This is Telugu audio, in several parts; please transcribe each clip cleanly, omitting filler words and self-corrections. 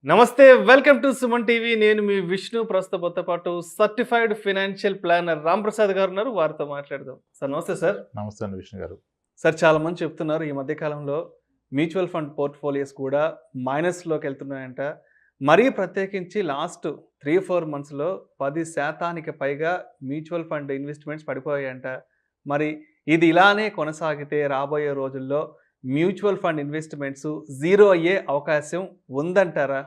నమస్తే వెల్కమ్ టు సుమన్ టీవీ. నేను మీ విష్ణు. ప్రస్తుతంతో పాటు certified financial planner Ram Prasad గారు ఉన్నారు. వారితో మాట్లాడదాం. సార్ నమస్తే సార్. నమస్తే అండి విష్ణు గారు. సార్ చాలా మంది చెప్తున్నారు ఈ మధ్య కాలంలో మ్యూచువల్ ఫండ్ పోర్ట్ఫోలియోస్ కూడా మైనస్లోకి వెళ్తున్నాయంట. మరీ ప్రత్యేకించి లాస్ట్ 3-4 మంత్స్లో 10% పైగా మ్యూచువల్ ఫండ్ ఇన్వెస్ట్మెంట్స్ పడిపోయాయంట. మరి ఇది ఇలానే కొనసాగితే రాబోయే రోజుల్లో మ్యూచువల్ ఫండ్ ఇన్వెస్ట్మెంట్స్ జీరో అయ్యే అవకాశం ఉందంటారా?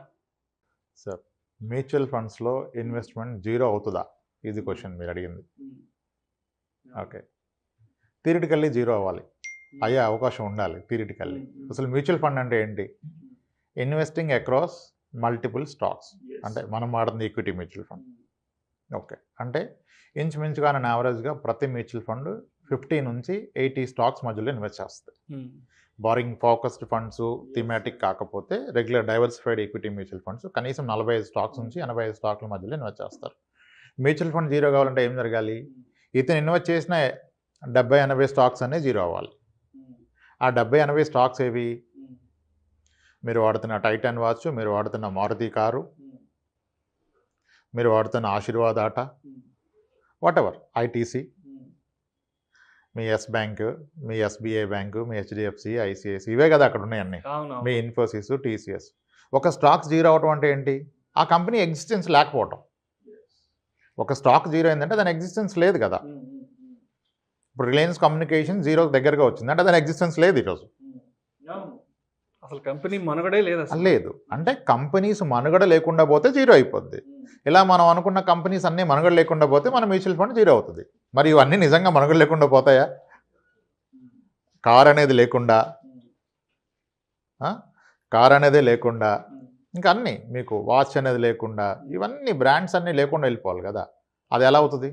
సార్, మ్యూచువల్ ఫండ్స్లో ఇన్వెస్ట్మెంట్ జీరో అవుతుందా? ఇది క్వశ్చన్ మీరు అడిగింది. ఓకే, థియరిటికల్లీ జీరో అవ్వాలి, అయ్యే అవకాశం ఉండాలి థియరిటికల్లీ. అసలు మ్యూచువల్ ఫండ్ అంటే ఏంటి? ఇన్వెస్టింగ్ అక్రాస్ మల్టిపుల్ స్టాక్స్, అంటే మనం వాడుతుంది ఈక్విటీ మ్యూచువల్ ఫండ్. ఓకే, అంటే ఇంచుమించుగా యావరేజ్గా ప్రతి మ్యూచువల్ ఫండ్ 50 నుంచి 80 స్టాక్స్ మధ్యలో ఇన్వెస్ట్ చేస్తుంది. బారింగ్ ఫోకస్డ్ ఫండ్స్ థీమాటిక్ కాకపోతే regular diversified equity mutual funds కనీసం 45 స్టాక్స్ నుంచి 85 స్టాక్ల మధ్యలో ఇన్వెస్ట్ చేస్తారు. మ్యూచువల్ ఫండ్ జీరో కావాలంటే ఏం జరగాలి? ఇతను ఇన్వెస్ట్ చేసిన 70-80 స్టాక్స్ అన్నీ జీరో అవ్వాలి. ఆ 70-80 స్టాక్స్ ఏవి? మీరు వాడుతున్న టైటాన్ వాచ్, మీరు వాడుతున్న మారుతి కారు, మీరు వాడుతున్న ఆశీర్వాద్ ఆట, whatever, ITC, me yes bank, మీ ఎస్బీఐ బ్యాంకు, మీ హెచ్డిఎఫ్సి, ఐసిఐసి, ఇవే కదా అక్కడ ఉన్నాయన్నీ. మీ ఇన్ఫోసిస్, టీసీఎస్. ఒక స్టాక్స్ జీరో అవటం అంటే ఏంటి? ఆ కంపెనీ ఎగ్జిస్టెన్స్ లేకపోవటం. ఒక స్టాక్ జీరో అయిందంటే దాని ఎగ్జిస్టెన్స్ లేదు కదా. ఇప్పుడు రిలయన్స్ కమ్యూనికేషన్ జీరో దగ్గరగా వచ్చింది అంటే దాని ఎగ్జిస్టెన్స్ లేదు ఈరోజు. అసలు కంపెనీ మనుగడే లేదు. లేదు అంటే కంపెనీస్ మనుగడ లేకుండా పోతే జీరో అయిపోద్ది. ఇలా మనం అనుకున్న కంపెనీస్ అన్నీ మనుగడ లేకుండా పోతే మన మ్యూచువల్ ఫండ్ జీరో అవుతుంది. మరి ఇవన్నీ నిజంగా మనుగడ లేకుండా పోతాయా? కార్ అనేది లేకుండా, ఇంకా అన్నీ మీకు వాచ్ అనేది లేకుండా, ఇవన్నీ బ్రాండ్స్ అన్నీ లేకుండా వెళ్ళిపోవాలి కదా. అది ఎలా అవుతుంది?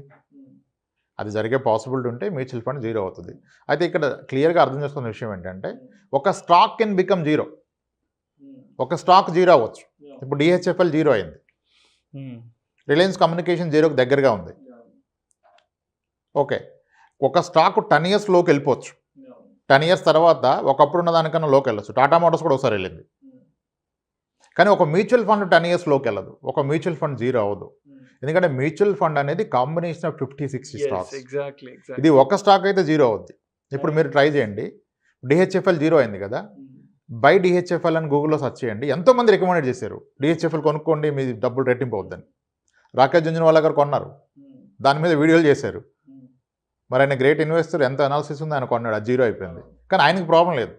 అది జరిగే పాసిబిలిటీ ఉంటే మ్యూచువల్ ఫండ్ జీరో అవుతుంది. అయితే ఇక్కడ క్లియర్గా అర్థం చేసుకున్న విషయం ఏంటంటే, ఒక స్టాక్ కెన్ బికమ్ జీరో. ఒక స్టాక్ జీరో అవ్వచ్చు. ఇప్పుడు డిహెచ్ఎఫ్ఎల్ జీరో అయింది, రిలయన్స్ కమ్యూనికేషన్ జీరోకి దగ్గరగా ఉంది. ఓకే, ఒక స్టాక్ 10 years లోకి వెళ్ళిపోవచ్చు. 10 years తర్వాత ఒకప్పుడు ఉన్న దానికన్నా లోకి వెళ్ళచ్చు. టాటా మోటార్స్ కూడా ఒకసారి వెళ్ళింది. కానీ ఒక మ్యూచువల్ ఫండ్ 10 years లోకి వెళ్ళదు. ఒక మ్యూచువల్ ఫండ్ జీరో అవ్వదు. ఎందుకంటే మ్యూచువల్ ఫండ్ అనేది కాంబినేషన్ ఆఫ్ 50-60 స్టాక్స్. ఇది ఒక స్టాక్ అయితే జీరో అవుద్ది. ఇప్పుడు మీరు ట్రై చేయండి, డిహెచ్ఎఫ్ఎల్ జీరో అయింది కదా, బై డిహెచ్ఎఫ్ఎల్ అని గూగుల్లో సెర్చ్ చేయండి. ఎంతోమంది రికమెండెడ్ చేశారు డిహెచ్ఎఫ్ఎల్ కొనుక్కోండి, మీ డబ్బులు రెట్టింపు అవుద్దని. రాకేష్ జుంజునవాలా గారు కొన్నారు, దాని మీద వీడియోలు చేశారు. మరి ఆయన గ్రేట్ ఇన్వెస్టర్, ఎంత అనాలిసిస్ ఉంది, ఆయన కొన్నాడు, అది జీరో అయిపోయింది. కానీ ఆయనకి ప్రాబ్లం లేదు.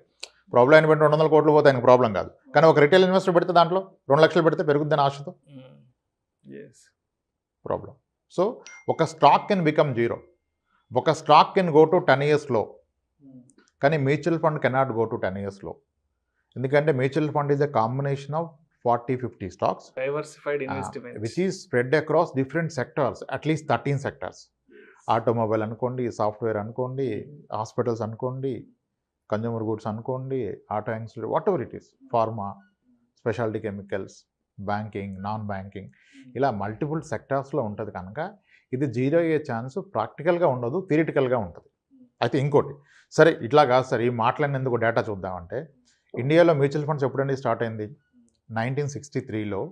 ప్రాబ్లం ఆయన పెట్టి 200 కోట్లు పోతే ఆయనకు ప్రాబ్లం కాదు. కానీ ఒక రిటైల్ ఇన్వెస్టర్ పెడితే దాంట్లో 2 లక్షలు పెడితే పెరుగుద్దని ఆశతో ప్రాబ్లం. సో ఒక స్టాక్ కెన్ బికమ్ జీరో. ఒక stock can go to 10 years లో, కానీ mutual fund cannot go to 10 years లో. ఎందుకంటే mutual fund is a combination of 40-50 stocks diversified investments which is spread across different sectors, at least 13 sectors. Automobile అనుకోండి, సాఫ్ట్వేర్ అనుకోండి, హాస్పిటల్స్ అనుకోండి, కన్జ్యూమర్ గుడ్స్ అనుకోండి, auto accident, what ever it is, pharma, speciality chemicals, banking, non banking, ఇలా మల్టిపుల్ సెక్టార్స్లో ఉంటుంది. కనుక ఇది జీరో అయ్యే ఛాన్స్ ప్రాక్టికల్గా ఉండదు, థియరిటికల్గా ఉంటుంది. అయితే ఇంకోటి, సరే ఇట్లా కాదు సార్, ఈ మాట్లాడినందుకు డేటా చూద్దామంటే, ఇండియాలో మ్యూచువల్ ఫండ్స్ ఎప్పుడండి స్టార్ట్ అయింది? 1963లో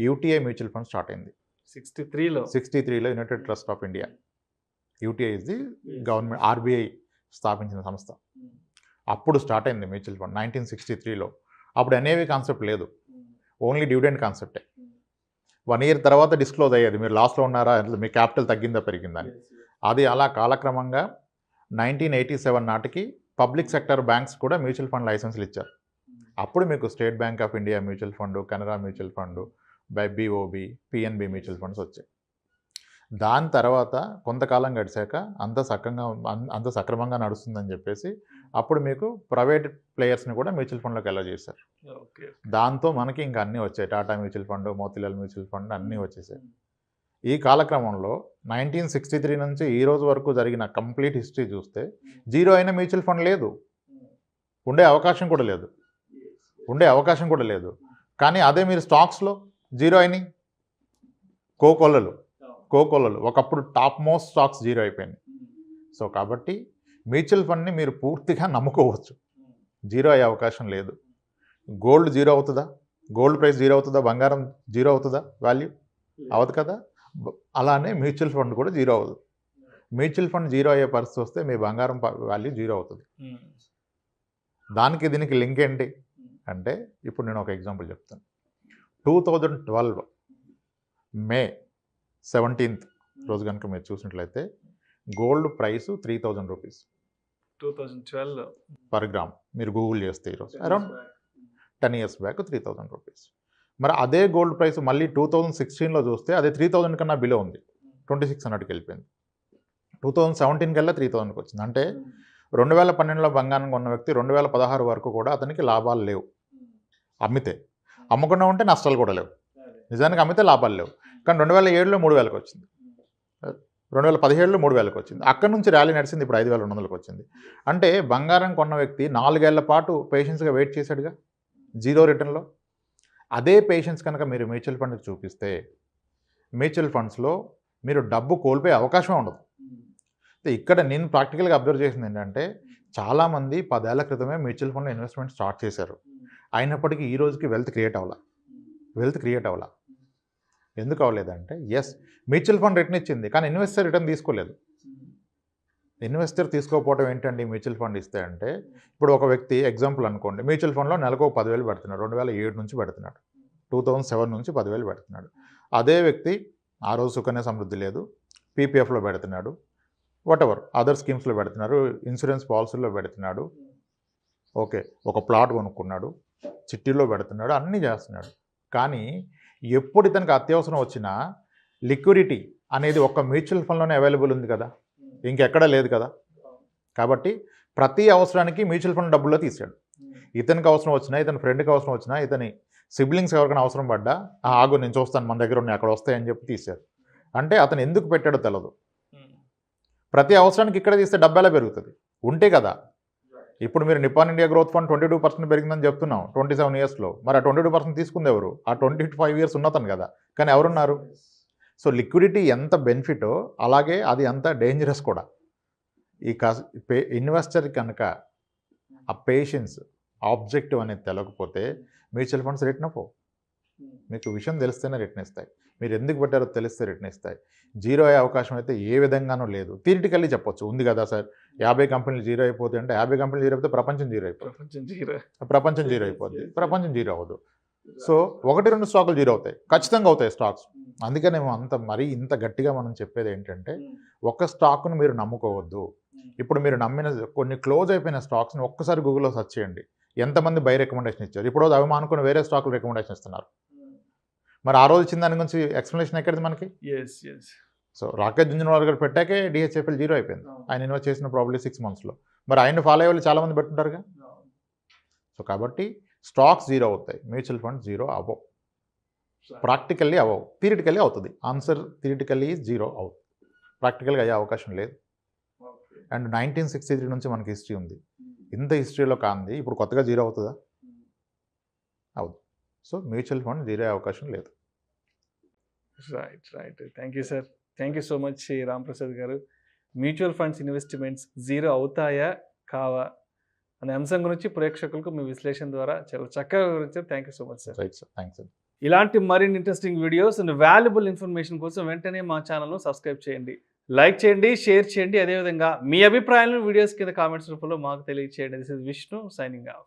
యూటీఐ మ్యూచువల్ ఫండ్ స్టార్ట్ అయింది. 63లో United Trust of India, UTI is the government, RBI స్థాపించిన సంస్థ. అప్పుడు స్టార్ట్ అయింది మ్యూచువల్ ఫండ్ 1963లో. అప్పుడు ఎన్ఏవి కాన్సెప్ట్ లేదు, ఓన్లీ డివిడెండ్ కాన్సెప్టే. 1 year తర్వాత డిస్క్లోజ్ అయ్యేది, మీరు లాస్లో ఉన్నారా, మీ క్యాపిటల్ తగ్గిందా పెరిగిందని. అది అలా కాలక్రమంగా 1987 నాటికి పబ్లిక్ సెక్టర్ బ్యాంక్స్ కూడా మ్యూచువల్ ఫండ్ లైసెన్స్లు ఇచ్చారు. అప్పుడు మీకు state bank of India mutual fund, Canara mutual fund, BOB, PNB mutual funds వచ్చాయి. దాని తర్వాత కొంతకాలం గడిచాక అంత సక్రమంగా నడుస్తుందని చెప్పేసి అప్పుడు మీకు ప్రైవేట్ ప్లేయర్స్ని కూడా మ్యూచువల్ ఫండ్లోకి అలౌ చేశారు. దాంతో మనకి ఇంకా అన్నీ వచ్చాయి, Tata mutual fund, Motilal mutual fund అన్నీ వచ్చేసాయి. ఈ కాలక్రమంలో 1963 నుంచి ఈ రోజు వరకు జరిగిన కంప్లీట్ హిస్టరీ చూస్తే జీరో అయిన మ్యూచువల్ ఫండ్ లేదు, ఉండే అవకాశం కూడా లేదు. కానీ అదే మీరు స్టాక్స్లో జీరో అయినాయి. కోకోలలు ఒకప్పుడు టాప్ మోస్ట్ స్టాక్స్ జీరో అయిపోయినాయి. సో కాబట్టి మ్యూచువల్ ఫండ్ని మీరు పూర్తిగా నమ్ముకోవచ్చు, జీరో అయ్యే అవకాశం లేదు. గోల్డ్ జీరో అవుతుందా? గోల్డ్ ప్రైస్ జీరో అవుతుందా, బంగారం జీరో అవుతుందా వాల్యూ? అవదు కదా. అలానే మ్యూచువల్ ఫండ్ కూడా జీరో అవ్వదు. మ్యూచువల్ ఫండ్ జీరో అయ్యే పరిస్థితి వస్తే మీ బంగారం వాల్యూ జీరో అవుతుంది. దానికి దీనికి లింక్ ఏంటి అంటే, ఇప్పుడు నేను ఒక ఎగ్జాంపుల్ చెప్తాను. 2012 మే 17th రోజు కనుక మీరు చూసినట్లయితే gold price 3000 rupees 2012 per gram. మీరు గూగుల్ చేస్తే ఈరోజు అరౌండ్ 10 years బ్యాక్ 3000 రూపీస్. మరి అదే గోల్డ్ ప్రైస్ మళ్ళీ 2016లో చూస్తే అది 3000 కన్నా బిలో ఉంది, 2600కి వెళ్ళిపోయింది. 2017 కల్లా 3000కి వచ్చింది. అంటే 2012లో బంగారం కొన్న వ్యక్తి 2016 వరకు కూడా అతనికి లాభాలు లేవు. అమ్మితే, అమ్మకుండా ఉంటే నష్టాలు కూడా లేవు. నిజానికి అమ్మితే లాభాలు లేవు. కానీ 2007లో 3000కి వచ్చింది, 2017లో 3000కి వచ్చింది. అక్కడ నుంచి ర్యాలీ నడిచింది, ఇప్పుడు 5200కి వచ్చింది. అంటే బంగారం కొన్న వ్యక్తి 4 ఏళ్ల పాటు పేషెన్స్గా వెయిట్ చేశాడుగా జీరో రిటర్న్లో. అదే పేషెన్స్ కనుక మీరు మ్యూచువల్ ఫండ్కి చూపిస్తే మ్యూచువల్ ఫండ్స్లో మీరు డబ్బు కోల్పోయే అవకాశం ఉండదు. ఇక్కడ నేను ప్రాక్టికల్గా అబ్జర్వ్ చేసింది ఏంటంటే, చాలామంది 10 ఏళ్ల క్రితమే మ్యూచువల్ ఫండ్లో ఇన్వెస్ట్మెంట్ స్టార్ట్ చేశారు. అయినప్పటికీ ఈ రోజుకి వెల్త్ క్రియేట్ అవ్వాల. ఎందుకు అవ్వలేదంటే, ఎస్ మ్యూచువల్ ఫండ్ రిటర్న్ ఇచ్చింది, కానీ ఇన్వెస్టర్ రిటర్న్ తీసుకోలేదు. ఇన్వెస్టర్ తీసుకోకపోవడం ఏంటండి మ్యూచువల్ ఫండ్ ఇస్తే అంటే, ఇప్పుడు ఒక వ్యక్తి ఎగ్జాంపుల్ అనుకోండి, మ్యూచువల్ ఫండ్లో నెలకు 10,000 పెడుతున్నాడు, 2007 నుంచి పెడుతున్నాడు, 2007 నుంచి 10,000 పెడుతున్నాడు. అదే వ్యక్తి ఆ రోజు సుకన్య సమృద్ధి లేదు, పీపీఎఫ్లో పెడుతున్నాడు, వాటెవర్ అదర్ స్కీమ్స్లో పెడుతున్నారు, ఇన్సూరెన్స్ పాలసీల్లో పెడుతున్నాడు, ఓకే, ఒక ప్లాట్ కొనుక్కున్నాడు, చిట్టీలో పెడుతున్నాడు, అన్నీ చేస్తున్నాడు. కానీ ఎప్పుడు ఇతనికి అత్యవసరం వచ్చినా లిక్విడిటీ అనేది ఒక్క మ్యూచువల్ ఫండ్లోనే అవైలబుల్ ఉంది కదా, ఇంకెక్కడా లేదు కదా. కాబట్టి ప్రతి అవసరానికి మ్యూచువల్ ఫండ్ డబ్బుల్లో తీసాడు. ఇతనికి అవసరం వచ్చినా, ఇతని ఫ్రెండ్కి అవసరం వచ్చినా, ఇతని సిబ్లింగ్స్ ఎవరికైనా అవసరం పడ్డా, ఆగు నేను చూస్తాను, మన దగ్గర ఉన్నాయి, అక్కడ వస్తాయని చెప్పి తీశారు. అంటే అతను ఎందుకు పెట్టాడో తెలియదు. ప్రతి అవసరానికి ఇక్కడ తీస్తే డబ్బు ఎలా పెరుగుతుంది? ఉంటే కదా. ఇప్పుడు మీరు నిపాన్ ఇండియా గ్రోత్ ఫండ్ 22% పెరిగిందని చెప్తున్నాం 27 yearsలో. మరి ఆ 22% తీసుకుంది ఎవరు? ఆ 25 years ఉన్నతను కదా. కానీ ఎవరున్నారు? సో లిక్విడిటీ ఎంత బెనిఫిటో అలాగే అది అంత డేంజరస్ కూడా. ఈ ఇన్వెస్టర్ కనుక ఆ పేషెన్స్ ఆబ్జెక్టివ్ అనేది తెలవకపోతే మ్యూచువల్ ఫండ్స్ రిటర్న్ అవ్వవు. మీకు విషయం తెలిస్తేనే రిటర్న్ ఇస్తాయి. మీరు ఎందుకు పెట్టారో తెలిస్తే రిటర్న్ ఇస్తాయి. జీరో అయ్యే అవకాశం అయితే ఏ విధంగానూ లేదు. థియరిటికల్లీ చెప్పొచ్చు, ఉంది కదా సార్, 50 కంపెనీలు జీరో అయిపోతాయి అంటే 50 కంపెనీలు జీరో అయిపోతే ప్రపంచం జీరో అయిపోతుంది. ప్రపంచం జీరో అయిపోద్ది, ప్రపంచం జీరో అవ్వదు. సో 1-2 స్టాకులు జీరో అవుతాయి, ఖచ్చితంగా అవుతాయి స్టాక్స్. అందుకనే మరీ ఇంత గట్టిగా మనం చెప్పేది ఏంటంటే, ఒక స్టాక్ను మీరు నమ్ముకోవద్దు. ఇప్పుడు మీరు నమ్మిన కొన్ని క్లోజ్ అయిపోయిన స్టాక్స్ని ఒక్కసారి గూగుల్లో సెర్చ్ చేయండి, ఎంతమంది బై రికమెండేషన్ ఇచ్చారు. ఇప్పుడు అవి మానుకుని వేరే స్టాకులు రికమెండేషన్ ఇస్తున్నారు. మరి ఆ రోజు ఇచ్చిన దాని గురించి ఎక్స్ప్లెనేషన్ ఎక్కడిది మనకి? సో రాకేష్ జుంజునవాలా గారు పెట్టాకే డిహెచ్ఎఫ్ఎల్ జీరో అయిపోయింది. ఆయన ఇన్వెస్ట్ చేసిన ప్రాబ్లీ 6 monthsలో. మరి ఆయన ఫాలో అయ్యే వాళ్ళు చాలామంది పెట్టుంటారుగా. సో కాబట్టి స్టాక్స్ జీరో అవుతాయి, మ్యూచువల్ ఫండ్ జీరో అవ్వవు. ప్రాక్టికల్లీ అవ్వవు, థియరిటికల్లీ అవుతుంది. ఆన్సర్ థియరిటికల్లీ జీరో అవుతుంది, ప్రాక్టికల్గా అయ్యే అవకాశం లేదు. అండ్ 1963 నుంచి మనకి హిస్టరీ ఉంది. ఇంత హిస్టరీలో కాంది ఇప్పుడు కొత్తగా జీరో అవుతుందా? అవుతుంది. సో మ్యూచువల్ ఫండ్ జీరో అయ్యే అవకాశం లేదు. Right. Thank you sir. Thank you so much Ramprasad garu. Mutual funds investments zero అవుతాయా కావా అనే అంశం గురించి ప్రేక్షకులకు మీ విశ్లేషణ ద్వారా చాలా చక్కగా వివరించారు. Thank you so much sir. Right sir, thanks sir. ఇలాంటి మరిన్ని interesting videos and valuable information కోసం వెంటనే మా ఛానల్ను సబ్స్క్రైబ్ చేయండి, లైక్ చేయండి, షేర్ చేయండి. అదేవిధంగా మీ అభిప్రాయాలను వీడియోస్ కింద కామెంట్స్ రూపంలో మాకు తెలియజేయండి. This is Vishnu signing off.